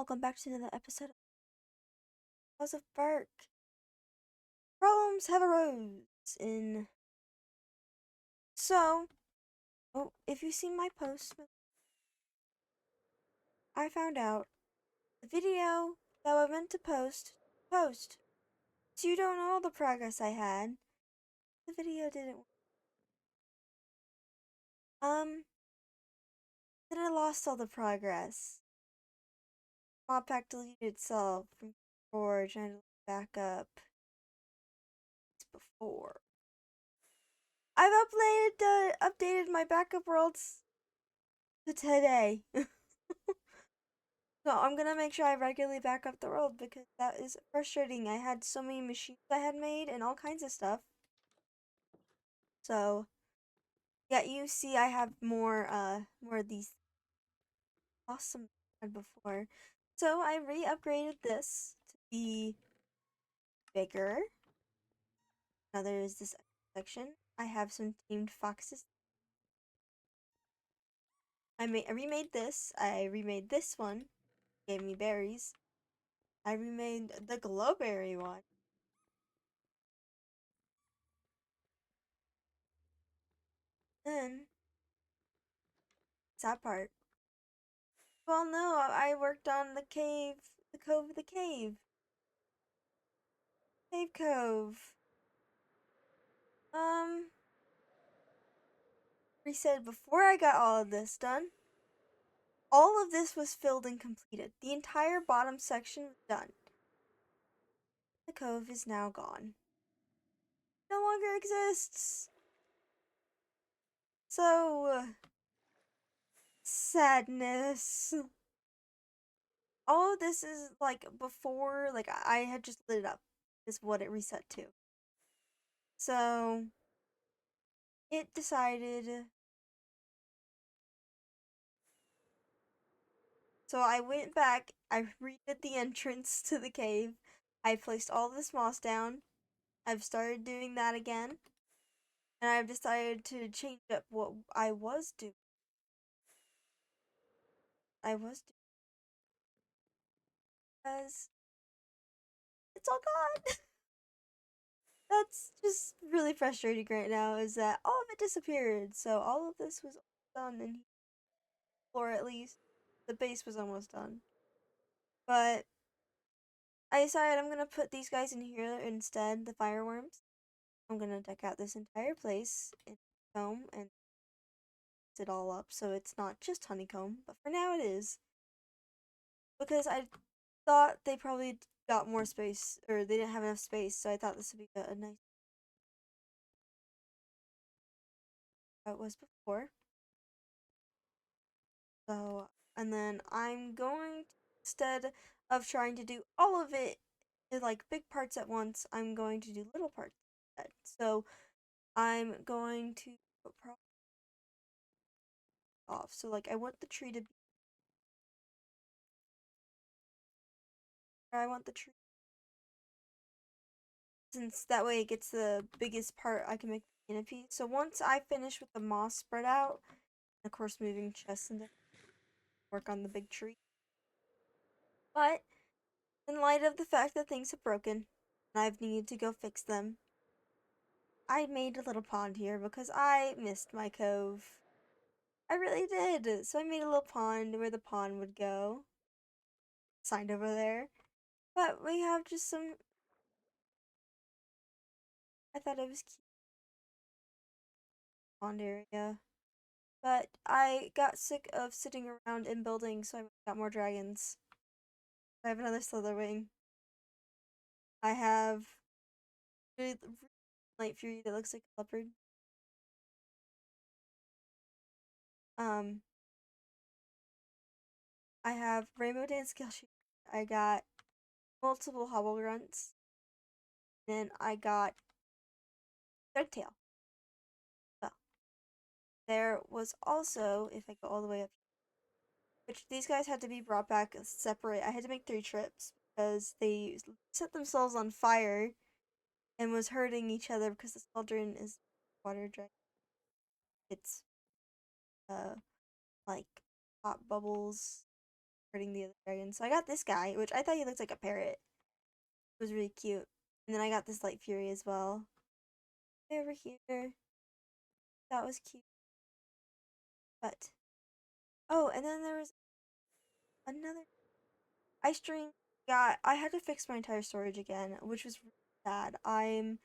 welcome back to another episode of Isle of Berk. Problems have arose in. So, if you see my post, I found out the video that I meant to post. So you don't know all the progress I had. The video didn't. Then I lost all the progress. Modpack deleted itself from storage and I had to look back up. It's before. I've updated my backup worlds to today. So I'm gonna make sure I regularly back up the world because that is frustrating. I had so many machines I had made and all kinds of stuff. So yeah, you see I have more of these awesome than before. So I re-upgraded this to be bigger. Now there is this section. I have some tamed foxes. I remade this. I remade this one. Gave me berries. I remade the glowberry one. Then that part. Well, no, I worked on the cave, the cove of the cave. Cave Cove. Um, reset before I got all of this done. All of this was filled and completed. The entire bottom section was done. The cove is now gone. No longer exists. So, sadness. All of this is like before, like I had just lit it up, is what it reset to. So, it decided. So I went back, I redid the entrance to the cave, I placed all this moss down, I've started doing that again, and I've decided to change up what I was doing. Because it's all gone. That's just really frustrating right now, is that all of it disappeared. So all of this was done in or at least the base was almost done. But I decided I'm gonna put these guys in here instead, the fireworms. I'm gonna deck out this entire place in comb and fix it all up so it's not just honeycomb, but for now it is. Because I thought they probably got more space, or they didn't have enough space, so I thought this would be a nice. How it was before. So, and then I'm going to, instead of trying to do all of it in like big parts at once, I'm going to do little parts instead. So, I'm going to put off. So, like, I want the tree to be. I want the tree. Since that way it gets the biggest part, I can make the canopy. So once I finish with the moss spread out, of course moving chests and work on the big tree. But in light of the fact that things have broken and I've needed to go fix them, I made a little pond here because I missed my cove. I really did. So I made a little pond where the pond would go. Signed over there. But we have just some. I thought it was cute pond area. But I got sick of sitting around in buildings, so I got more dragons. I have another Slitherwing. I have really Light Fury that looks like a leopard. Um, I have Rainbow Dance Skill Sheet. I got multiple Hobble Grunts. Then I got Threadtail. Well, there was also, if I go all the way up, which these guys had to be brought back separate. I had to make 3 trips because they set themselves on fire and was hurting each other because the Squadron is water dragon. It's like hot bubbles hurting the other dragon. So I got this guy, which I thought he looked like a parrot. It was really cute. And then I got this Light Fury as well. Over here. That was cute. But oh, and then there was another ice drink. Yeah, I had to fix my entire storage again, which was really sad. I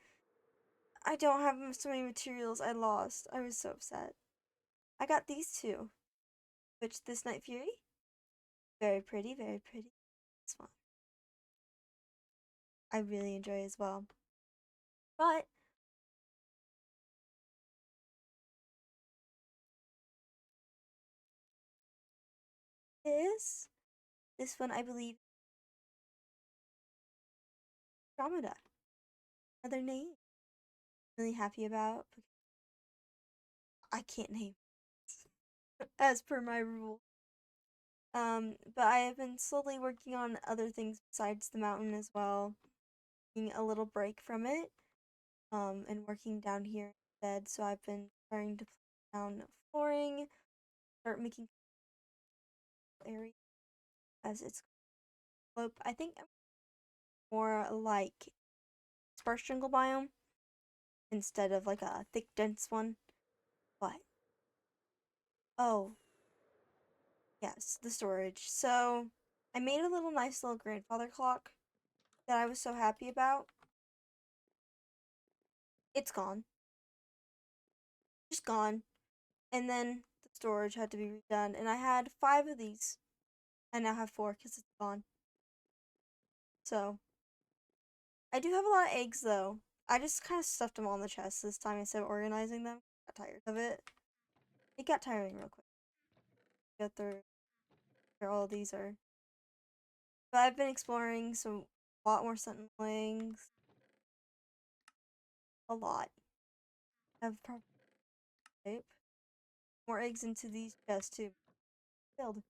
don't have so many materials I lost. I was so upset. I got these two, which this Night Fury, very pretty, very pretty. This one I really enjoy as well. But this one I believe Andromeda. Another name. Really happy about. I can't name as per my rule. But I have been slowly working on other things besides the mountain as well, taking a little break from it, and working down here instead. So I've been trying to put down flooring, start making area as it's slope. I think I'm more like sparse jungle biome instead of like a thick dense one. But oh yes, the storage. So I made a little nice little grandfather clock that I was so happy about. It's gone. Just gone. And then the storage had to be redone. And I had 5 of these. I now have 4 because it's gone. So I do have a lot of eggs though. I just kind of stuffed them all in the chest this time instead of organizing them. Got tired of it. It got tiring real quick. Get through where all these are. But I've been exploring some a lot more sentinelings. A lot. I've probably more eggs into these chests too. Filled.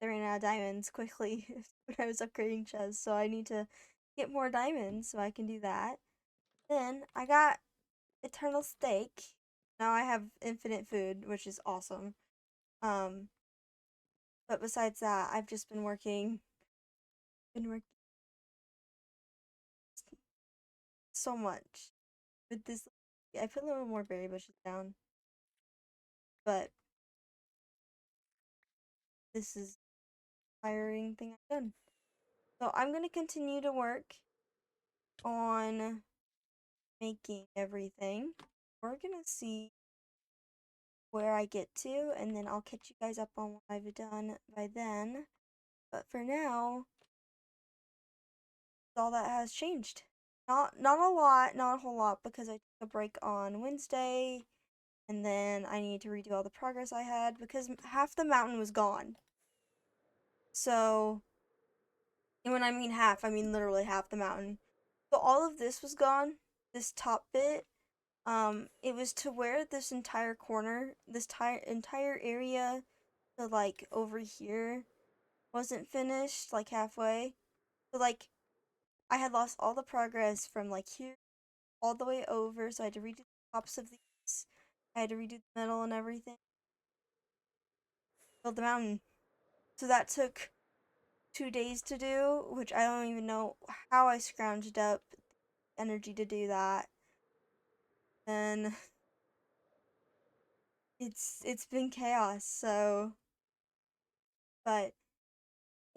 They ran out of diamonds quickly when I was upgrading chests, so I need to get more diamonds so I can do that. Then I got eternal steak. Now I have infinite food, which is awesome. Um, but besides that, I've just been working so much with this. I put a little more berry bushes down, but this is tiring thing I've done. So I'm gonna continue to work on making everything. We're gonna see where I get to, and then I'll catch you guys up on what I've done by then. But for now, all that has changed. Not a lot, not a whole lot, because I took a break on Wednesday, and then I need to redo all the progress I had because half the mountain was gone. So, and when I mean half, I mean literally half the mountain. So all of this was gone. This top bit, it was to where this entire corner, this entire area, to like over here, wasn't finished, like halfway. So like I had lost all the progress from like here all the way over, so I had to redo the tops of these. I had to redo the middle and everything. Build the mountain. So that took 2 days to do, which I don't even know how I scrounged up energy to do that. And it's been chaos, so but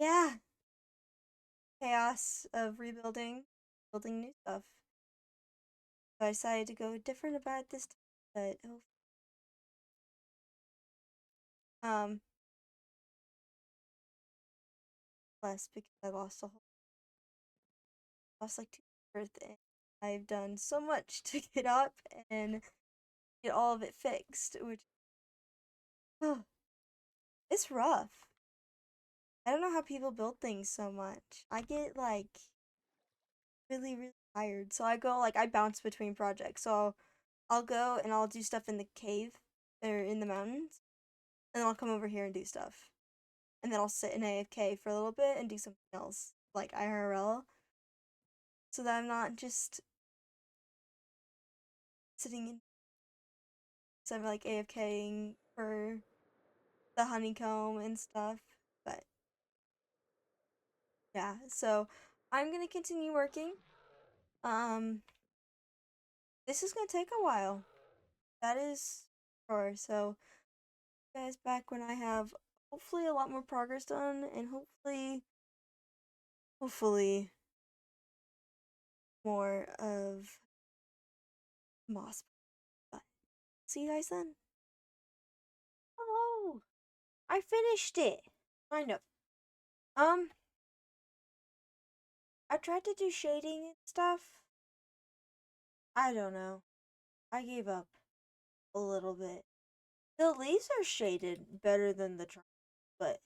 yeah, chaos of rebuilding, building new stuff. So I decided to go different about it this time, but um less because I lost like 2 birth and I've done so much to get up and get all of it fixed, which oh, it's rough. I don't know how people build things so much. I get like really tired. So I go like I bounce between projects. So I'll go and I'll do stuff in the cave or in the mountains, and then I'll come over here and do stuff. And then I'll sit in AFK for a little bit and do something else, like IRL, so that I'm not just sitting in some like AFKing for the honeycomb and stuff. But Yeah, so I'm gonna continue working. Um, this is gonna take a while. That is sure. So, guys, back when I have hopefully a lot more progress done, and hopefully more of Moss. But see you guys then. Hello. I finished it. Kind of. Um, I tried to do shading and stuff. I don't know. I gave up a little bit. The leaves are shaded better than the trunk, but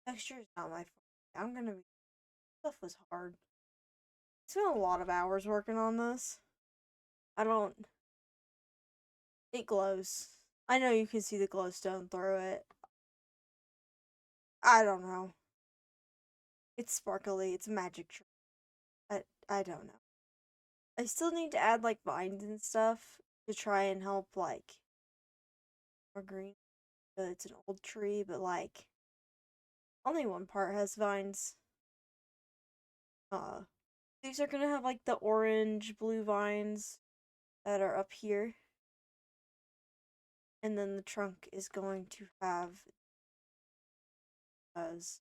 texture is not my fault. I'm gonna be. Stuff was hard. I spent a lot of hours working on this. I don't. It glows. I know you can see the glowstone through it. I don't know. It's sparkly. It's a magic trick. I don't know. I still need to add like vines and stuff to try and help like more green. It's an old tree, but like only one part has vines. Uh, these are gonna have like the orange blue vines that are up here, and then the trunk is going to have as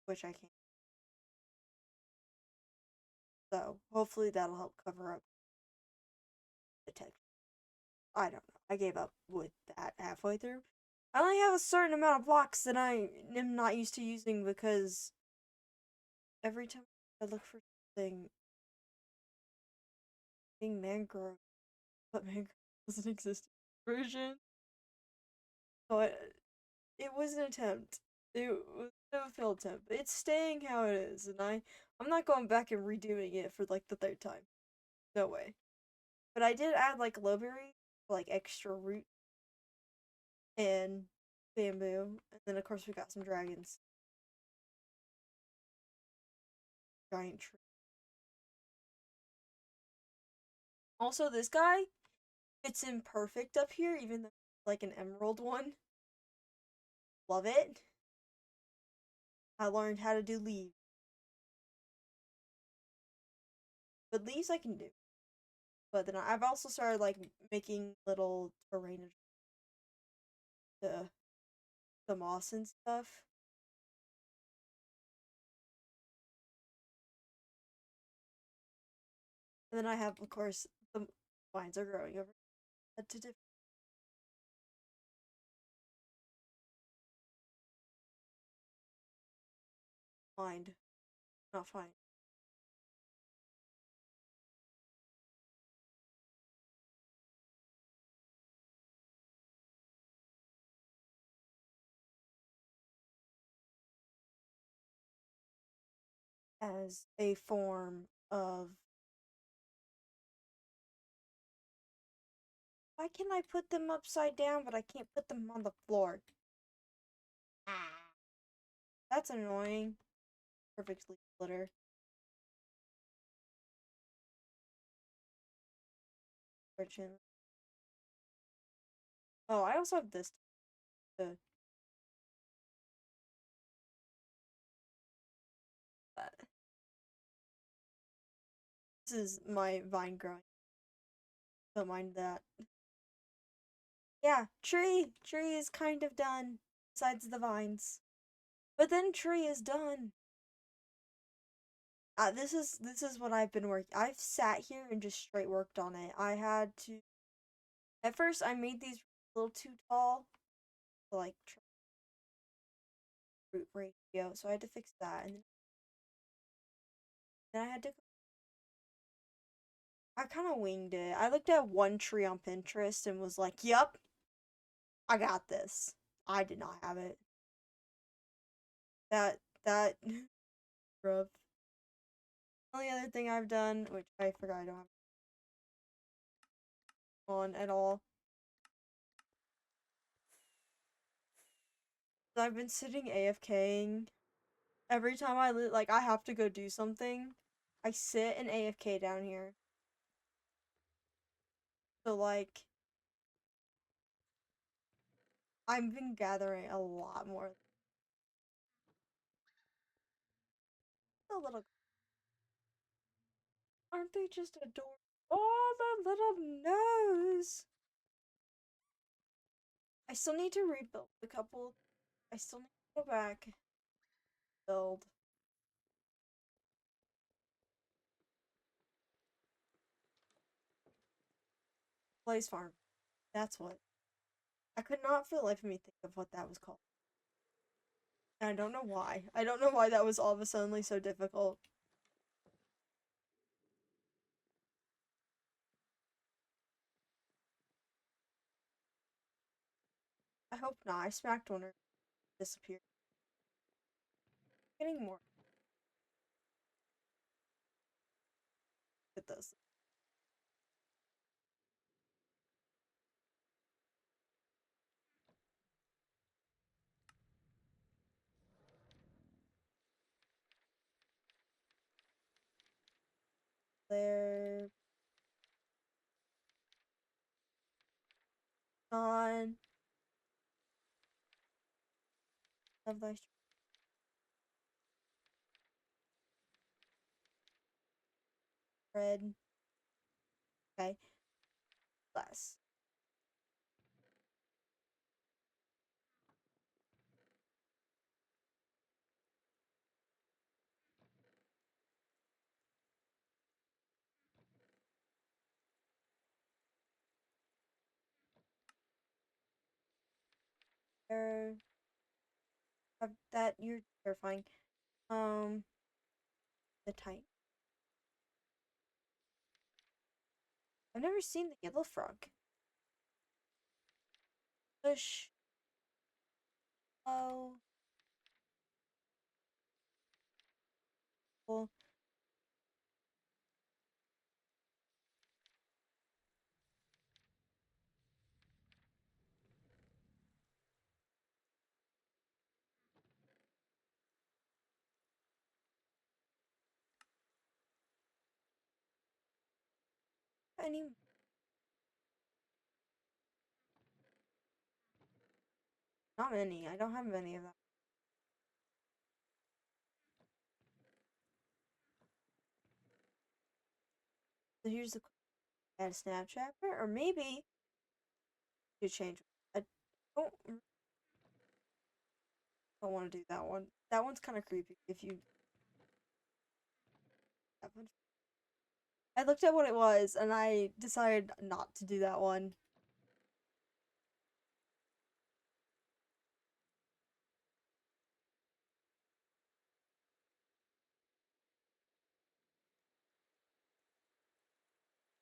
which I can't. So hopefully that'll help cover up the texture. I don't know. I gave up with that halfway through. I only have a certain amount of blocks that I am not used to using because every time I look for something, being mangrove, but mangrove doesn't exist in the version. So it was an attempt. It was no failed attempt. It's staying how it is, and I'm not going back and redoing it for like the third time. No way. But I did add like lowberry, like extra root and bamboo, and then of course we got some dragons, giant tree. Also, this guy fits in perfect up here, even though it's like an emerald one. Love it. I learned how to do leaves, but leaves I can do. But then I've also started like making little terrain to the moss and stuff. And then I have, of course, the vines are growing over to different mind, not fine. As a form of why can I put them upside down, but I can't put them on the floor? Ah, that's annoying. Perfect leaf litter. Fortune. Oh, I also have this. To, this is my vine growing. Don't mind that. Yeah, tree is kind of done. Besides the vines, but then tree is done. This is what I've been working. I've sat here and just straight worked on it. I had to. At first, I made these a little too tall, to like root ratio, so I had to fix that, and then I had to. I kind of winged it. I looked at one tree on Pinterest and was like, "Yup, I got this." I did not have it. That rough. Only other thing I've done, which I forgot I don't have on at all. I've been sitting AFKing. Every time like I have to go do something, I sit and AFK down here. So like I've been gathering a lot more. The little, aren't they just adorable? Oh, the little nose. I still need to rebuild a couple. I still need to go back, build Blaze Farm. That's what. I could not for the life of me think of what that was called. And I don't know why. I don't know why that was all of a sudden so difficult. I hope not. I smacked one or disappeared. Getting more with this. There, on of thy spread. Okay, less. There, that you're terrifying. Um, the type. I've never seen the yellow frog. Push. Oh, well, any, not many. I don't have many of them. So here's the add a Snapchat or maybe you change. I don't want to do that one. That one's kind of creepy. If you that one. I looked at what it was and I decided not to do that one.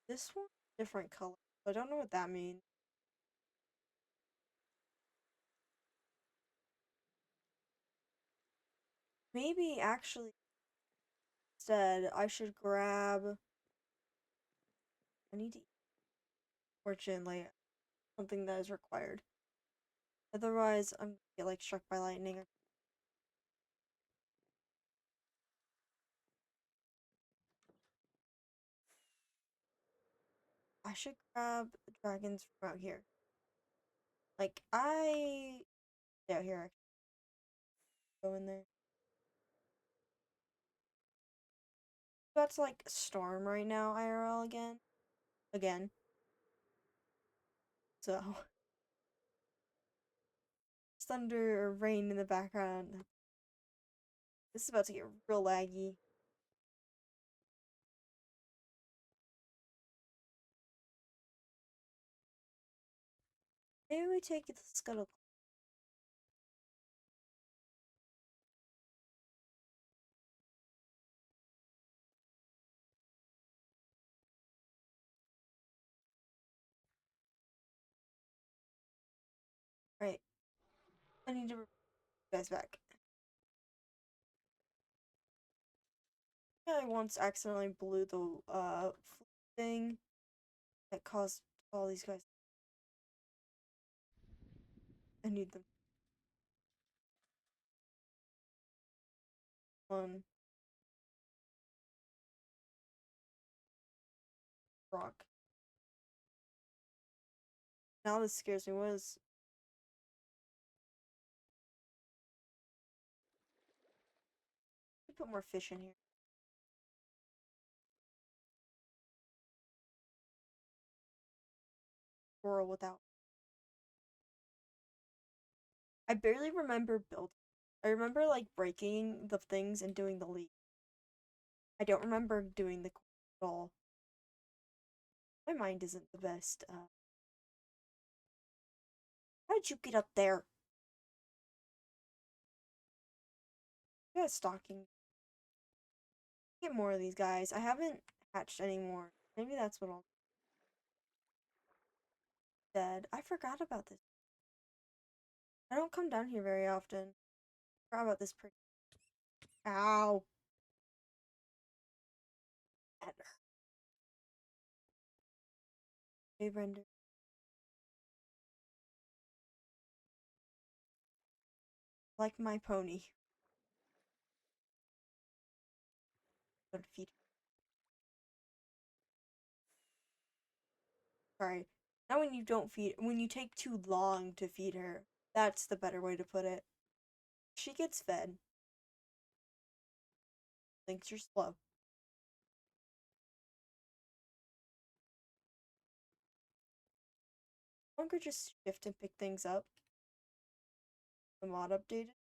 This one, different color. I don't know what that means. Maybe actually instead I should grab. I need to eat fortunately something that is required. Otherwise, I'm gonna get like struck by lightning. I should grab dragons from out here. Like out here. Actually, go in there. About to like storm right now, IRL again. So thunder or rain in the background. This is about to get real laggy. Maybe we take the scuttle. Right. I need to bring you guys back. I once accidentally blew the thing that caused all these guys. I need them. One rock. Now this scares me. What is more fish in here. Squirrel without. I barely remember building. I remember like breaking the things and doing the leap. I don't remember doing the at all. My mind isn't the best. How did you get up there? You got stalking. Get more of these guys. I haven't hatched any more. Maybe that's what I'll dead. I forgot about this. I don't come down here very often. I forgot about this pretty. Ow. Hey, Brenda. Like my pony. Don't feed her. Sorry. Not when you don't feed. When you take too long to feed her. That's the better way to put it. She gets fed. Thinks you're slow. Longer just shift and pick things up. The mod updated.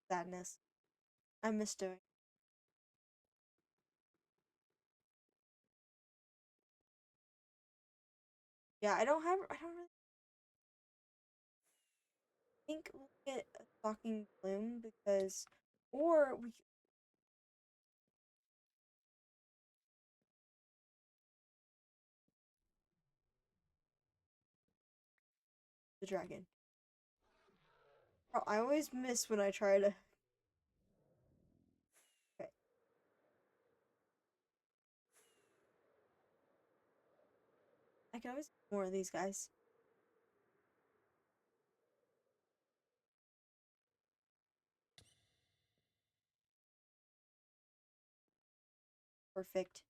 Sadness. I miss doing. Yeah, I don't have. I don't really think we'll get a stalking bloom because, or we the dragon. Oh, I always miss when I try to. Okay, I can always get more of these guys. Perfect.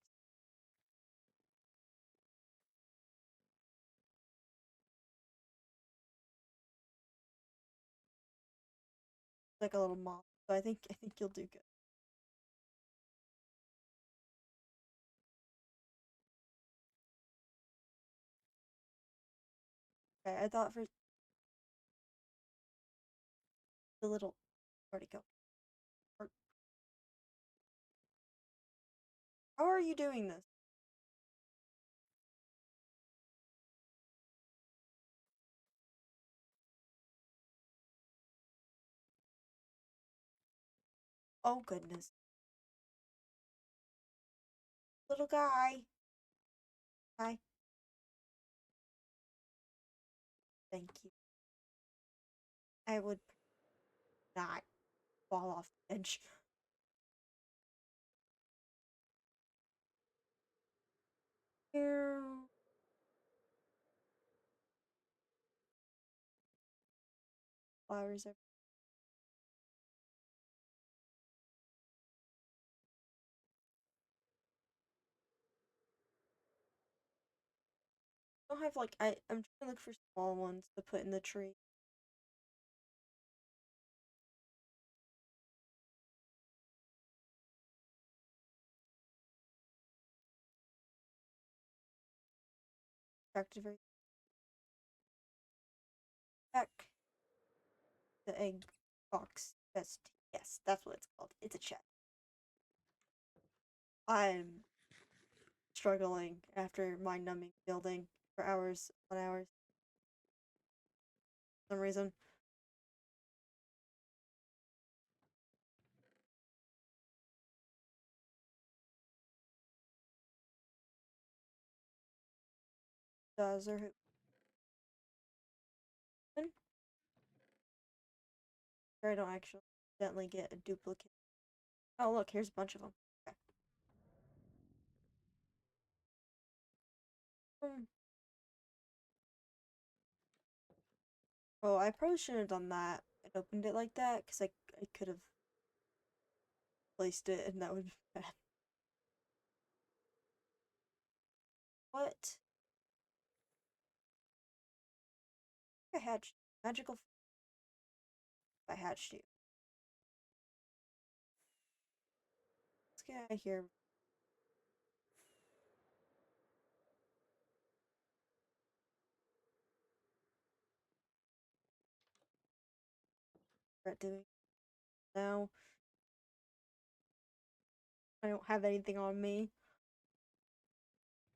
Like a little moth. So I think you'll do good. Okay, I thought for the little. Where'd it go? Or, how are you doing this? Oh goodness, little guy. Hi. Thank you. I would not fall off the edge. Ew. Flowers are. I don't have like I'm trying to look for small ones to put in the tree. Attractive very back the egg box chest. Yes, that's what it's called. It's a chest. I'm struggling after mind numbing building for hours on hours. For some reason. Does or who? Sure I don't actually accidentally get a duplicate. Oh look, here's a bunch of them. Okay. Hmm. Oh, I probably shouldn't have done that and opened it like that because I could have placed it and that would be bad. What? I hatched magical. I hatched you. get out of here. Regret doing now. I don't have anything on me.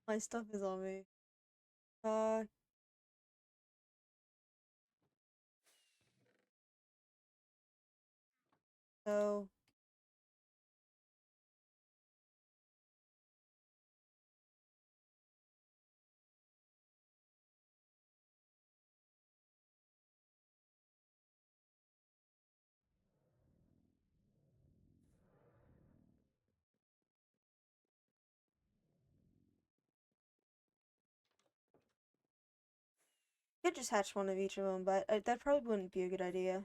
My stuff is on me. Uh, so could just hatch one of each of them, but that probably wouldn't be a good idea.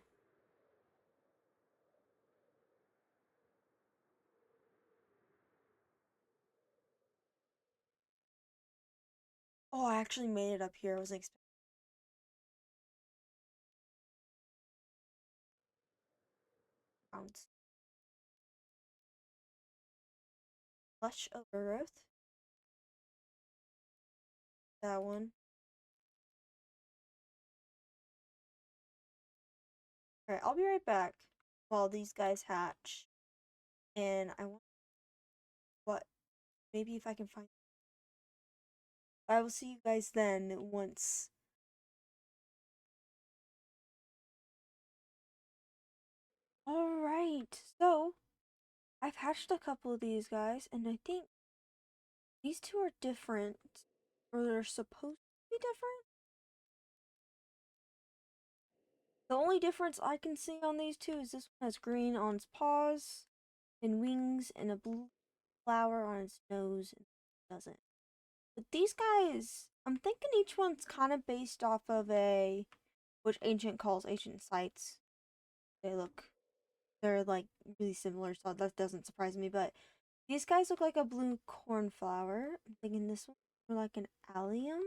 Oh, I actually made it up here. I wasn't expecting. Rounds. Lush overgrowth. That one. Alright, I'll be right back while these guys hatch. And I want what? Maybe if I can find. I will see you guys then once. Alright, so I've hatched a couple of these guys, and I think these two are different. Or they're supposed to be different? The only difference I can see on these two is this one has green on its paws and wings and a blue flower on its nose and doesn't. But these guys, I'm thinking each one's kind of based off of a, which Ancient calls ancient sites. They're like really similar, so that doesn't surprise me. But these guys look like a blue cornflower. I'm thinking this one more like an allium.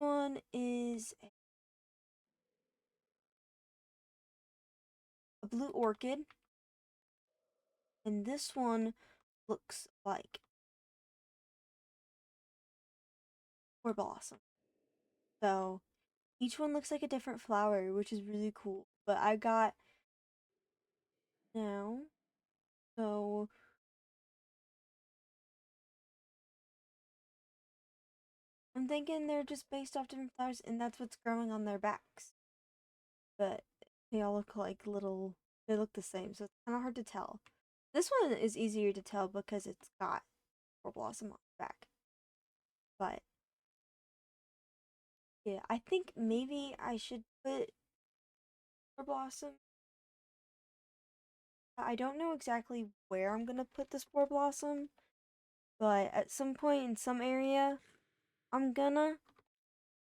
One is a blue orchid, and this one looks like or blossom. So each one looks like a different flower, which is really cool. But I got now, so I'm thinking they're just based off different flowers, and that's what's growing on their backs. But they all look like little, they look the same, so it's kind of hard to tell. This one is easier to tell because it's got four blossom on the back. But yeah, I think maybe I should put four blossom. I don't know exactly where I'm gonna put the spore blossom, but at some point in some area, I'm gonna.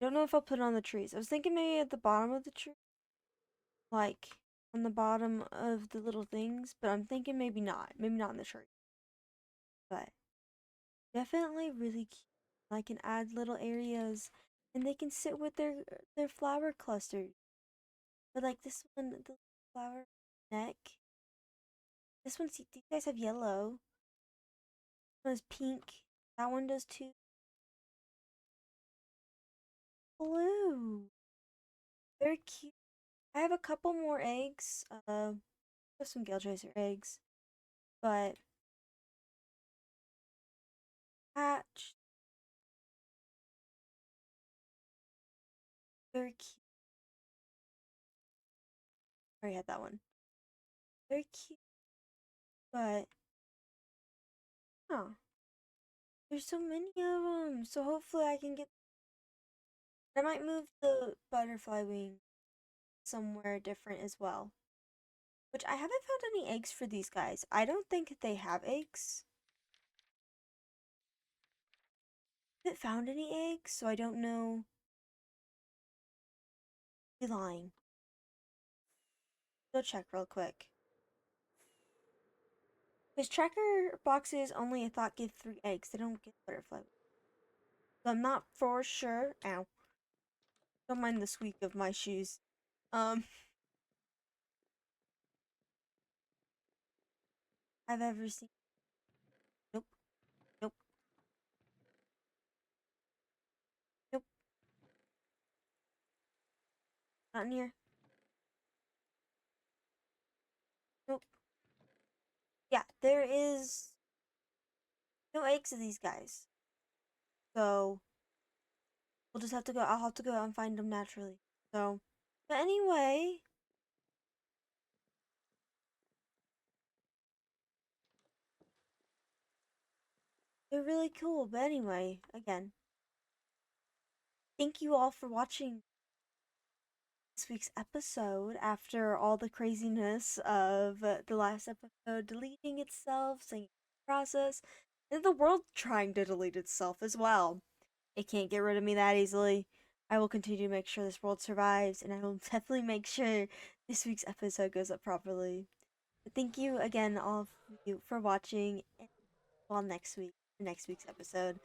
I don't know if I'll put it on the trees. I was thinking maybe at the bottom of the tree, like on the bottom of the little things, but I'm thinking maybe not. Maybe not in the tree. But definitely really cute. I can add little areas, and they can sit with their flower clusters. But like this one, the flower neck. This one, see, these guys have yellow. This one has pink. That one does too. Blue. Very cute. I have a couple more eggs. I have some Gale Tracer eggs, but hatched. Very cute. I already had that one. Very cute, but huh. There's so many of them. So hopefully I can get. I might move the butterfly wing somewhere different as well. Which I haven't found any eggs for these guys. I don't think they have eggs. I haven't found any eggs, so I don't know. I'm lying. Go check real quick. Because tracker boxes only, I thought, give 3 eggs. They don't give butterfly. So I'm not for sure. Ow. Don't mind the squeak of my shoes. Um, I've ever seen Not in here. Nope. Yeah, there is no eggs of these guys. So we'll just have to go. I'll have to go out and find them naturally. So, but anyway, they're really cool. But anyway, again, thank you all for watching this week's episode after all the craziness of the last episode deleting itself, saying process, and the world trying to delete itself as well. It can't get rid of me that easily. I will continue to make sure this world survives, and I will definitely make sure this week's episode goes up properly. But thank you again, all of you, for watching. And well, next week's episode.